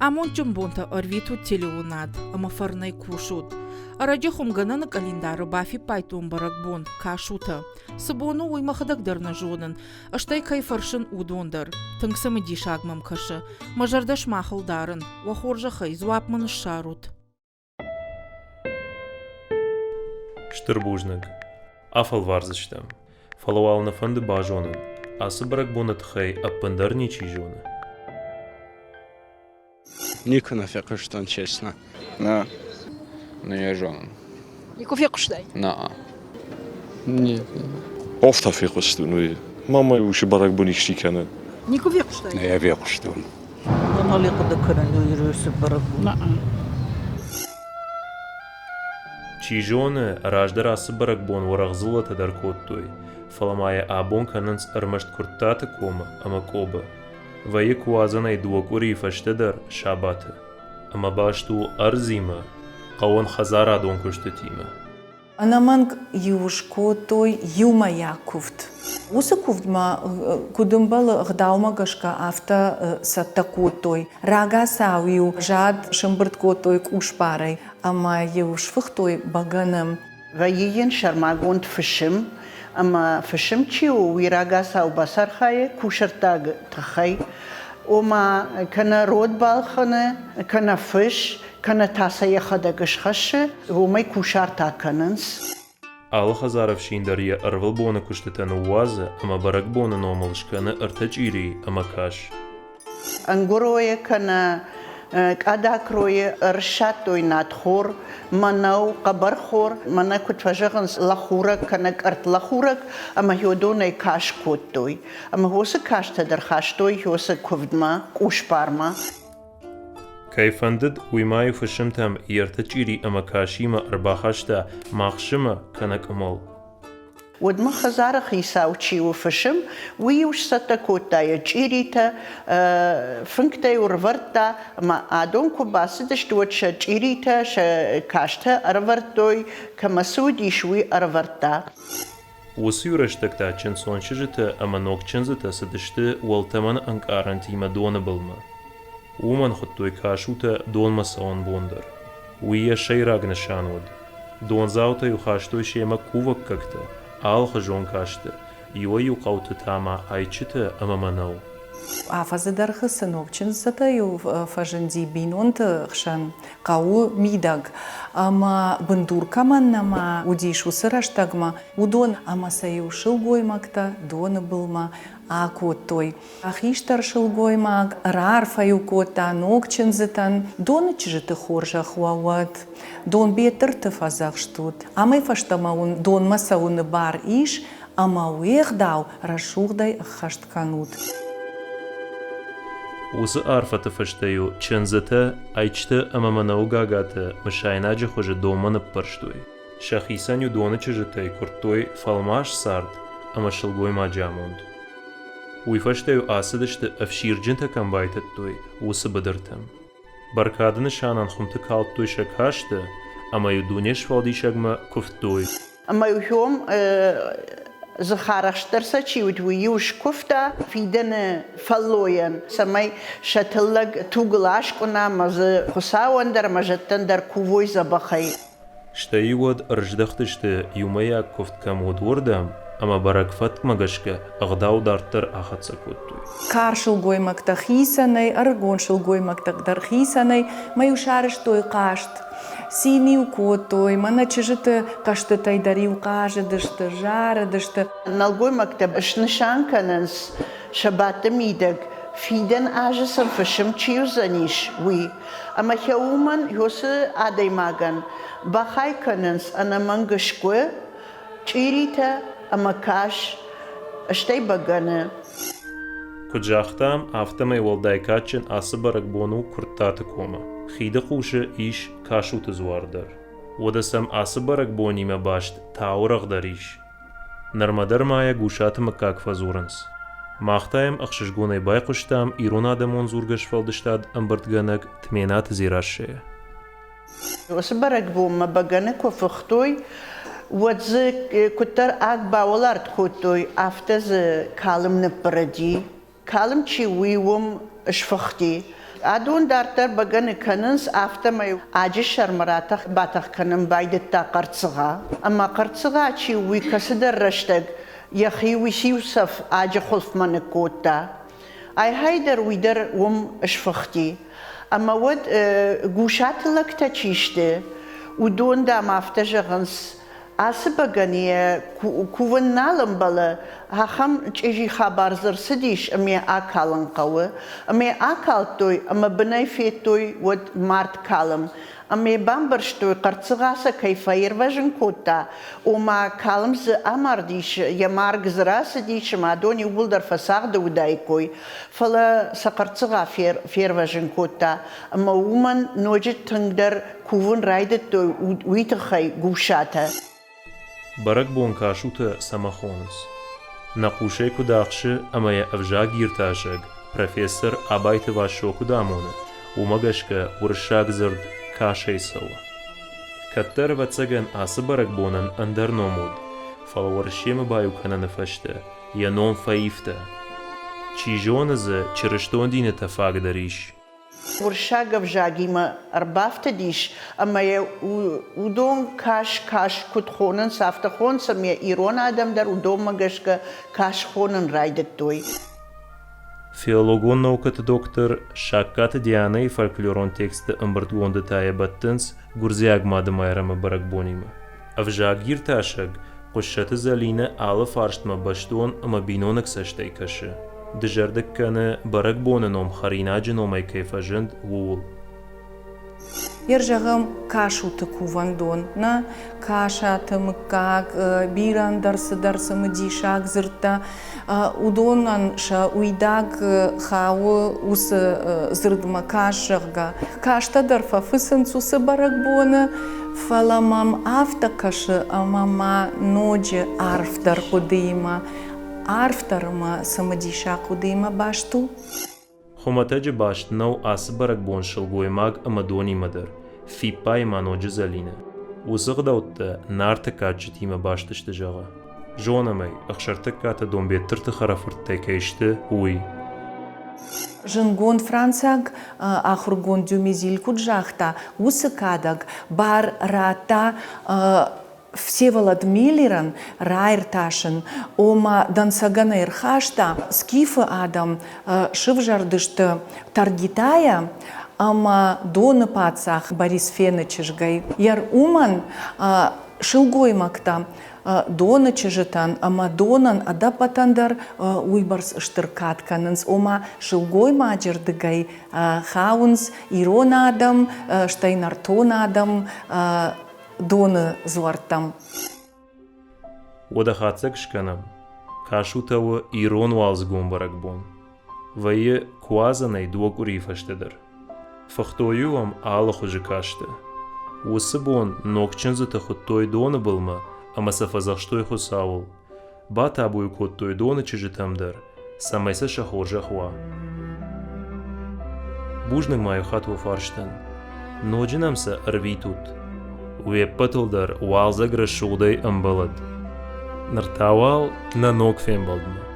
Амон чумбунта орвиту телеунад, амафарнай кушут. Араджахум ганана календару бафи пайтун баракбун, кашута. Сабону уймахадак дарна жонан, аштай кайфаршин удондар. Тыңсамы дишагмам кашы, мажардаш махалдарын, вахоржахай зуапманы шарут. Штырбужнаг. Афал варзыштам. Фалуал на фанды бажонан. Асы баракбуна тхай аппандарничи жона. Нико нафиqышtan честно. Na, не жон. Нико фиqыштай. Na. Нет. Of tafiqıştun. Mama uşu barakbun ikşikene. Нико фиqыштай. Ne фиqıştun. Donali qudakran yürüsü barakbun. Чижоне раждар асы баракбун варагзыла тадар коттуй. Фаламая абон кананс армашт куртата кома, ама коба. Вае куазанай дуакури фаштадар шабата. Ама башту арзима, қауан хазара дон куштатима. Анаманг юшко той юмая куфт. Уса куфтма кудумбал гдаума гашка авта саттако той. Рага саую жад шамбыртко той кушпарай. Ама юшфых той баганам. Ваиен шармагонд фишим. Ama fışım çiğu viraga sav basar xaye kuşartag txay oma kana rod balxana kana fiş kana tasaya xada gışxaşı oma kuşarta kanans Ала хазаров шиндария арвалбона куштатана уаза, ама баракбона номалышкана артачири, ама каш. Ангороя kana Кадакроя ршатой надхор, манау кабархор, мана кутважаган лахурак, канак арт лахурак, ама хиодонай каш коттой. Ама хоса кашта дархаштой, хоса ковдма, кушпарма. Кайфандад уймаю фашимтам яртачири ама кашима арбахашта махшима канак амал. ودما خزارة خيساو تشيو فشم ويوش ستاكوتا يجيريتا فنكتا ورفرتا ما آدون كوباسدش دوتش جيريتا كاشتا أرفرتوي كمسود يشوي أرفرتا وسيورشتكتا چن سونشجتا اما نوكچنزتا سدشتا والتمن انكارنتيما دون بلما ومن خطوي كاشوتا دون مساون بوندر ويا شيراغ نشانود دون زاوتا يخاشتوي شيما كوفك ككتا Алха жон кашты, йою қауты тама айчыты амаманау. Афазадархы сынокчин сатаю фаженди бинонты хшан кау мидаг. Ама бындуркаман нама удишу сыраштагма удон ама саю шылгоймакта дона былма ако той. Ахиштар шылгоймак рарфаю кота нокчин зытан дона чжыты хоржа хуават. Дон бетер ты фазах штут. Амай фаштамаун дон масауны бар иш ама уехдау рашурдай хаштканут. Усы арфата фаштаю чензата айчта амаманау гагата мышайнаджи хожа доманы парштуй. Шахисаню дона чжытай куртой фалмаш сард ама шылгой маджамунд. Уй фаштаю асадышты афширджинта камбайтат той усы бадыртам. Баркадыны шанан хумты калттой шакашты ама юдунеш фалдишагма куфтой. Ама юхом زخارشترسا چیود ویوش کفتا فیدن فلوین سمای شتلگ توگلاش کنا مز خساون در مجتن در کووی زبخی شتایی ود ارجدختشت یومیا کفت کمود وردم اما برکفت مگشکه اغداو دارتر آخد سکوتوی کارشل گویمک تخیسانای ارگونشل گویمک تخیسانای مایوشارش توی قاشت Синию котой, мана чижыты кашты тайдариу каже дышты, жары дышты. Налгой мактаб шнышанкананс шабаты мидаг, фиден ажысын фышым чиюзаниш, уи. Ама хяуман йосы адаймаган, бахайкананс анамангышкwe, чирита ама каш, аштай баганы. Куджахтам автомай волдайкачен асы баракбону куртаты кома. Хида хуша иш кашуты зуардар. Одасам асы баракбонима башт таурагдариш. Нармадар мая гушатыма как фазуранс. Махтаем ахшишгонай байкуштам иронадамон зургаш фалдыштад амбартганак тменат зираше. Асы баракбома баганы кофыхтой, wadze kutar ag bawalar tkhutoi aftaz kalım ne paradi kalım chi wiwum shfakhti Adun dartar bagan kanens after my ajish sharmaratach batach kanem baidetta qartsıga. Ama qartsıga chi we consider rashtag yahi we Yusuf ajkhulf manakota. Ay hayder wider ashfakhti. Ama wad gushatlak tachishte udon da maftajans asbagania kuvannalam bala hacham chiji khabar zersidish ame akalan qawe ame akaltoy ama benefitoy wad mart kalam ame bamberstoy qartsıgasa kayfayr vajen kota oma kalams amardish yamarg zrasidish madoni buldar fasagda udaykoy fala saqartsıga fer vajen kota ama woman nojit tangdar kuvun raidet uitkhay gushata برگ بون کاشوت سماخونس. نقوشه کداخشه اما یا افجاگ گیرتاشگ پروفیسور آبایت واشو کدامونه و مگش که ورشاگ زرد کاشه سوا. کتر و تسگن آس برگ بونن اندر نمود فالورشیم بایو کنن فشته یا نوم فایفته. چی جونزه چرشتون دینه تفاق دریش. ورشاق بجاگيما أربافت ديش أما ودون كاش كت خونن سافت خون سمية إيرون آدم در ودون مگشك كاش خونن رايدت دوي Филологон науката доктор шакката Диана и фольклорон текста амбартгон детая баттенс гурзиаг мадамайрама баракбонима. Авжаг гирташаг قشة زلينة على فارشتما باشتون أما بينونك سشتاي كشه. دجردك كان بركبون نوم خرينا جنومي كيف جند وول. Ержагам кашу такуван дон на каша тамыкак биран дарсы мдишак зырта удонан ша уйдаг хау ус зырдма кашырга кашта дарфа фысынцу баракбона фаламам авта кашы амама ноджи арфтар кудыма арфтарма самадишак кудыма башту خمتاج باشت نو آس برکبون شلگوی ماگ امدونی مدر فی پای مانو جزالینه وزغ داوت نارت کاج تیم باشتش تجاغا جونمای اخشرتک کات دون بیتر تخرافرت تکیشته وی Жынгон Францаг ахургон дюмизиль куджахта усыкадак бар рата Всеволод Миллеран райрташын ома дансагана ирхашта скифы адам шывжардышты таргитая ама доны пацах Борис Фенычыжгай яр уман шылгой макта доны чыжытан ама донан ада патандар уйбарс штыркатканынс ома шылгой маджырдыгай хаунс ирон адам штайнартон адам доны зуартам. Ода хацак шканам, кашу того ирон валзгон баракбон. Вае куазанай дуак урифаштедер. Фахтоюам ала хуже каште. Усыбон нокчензата хоттой доны былма, ама сафазахштой хосавул. Бата абуй коттой доны чижитамдар, самайса шахоржа хуа. Бужныг маю хату фарштан, ноджинамса арвитут. وی پتل در والزگ رشودی امبلد. نرتاوال نانوک فیم بلدم.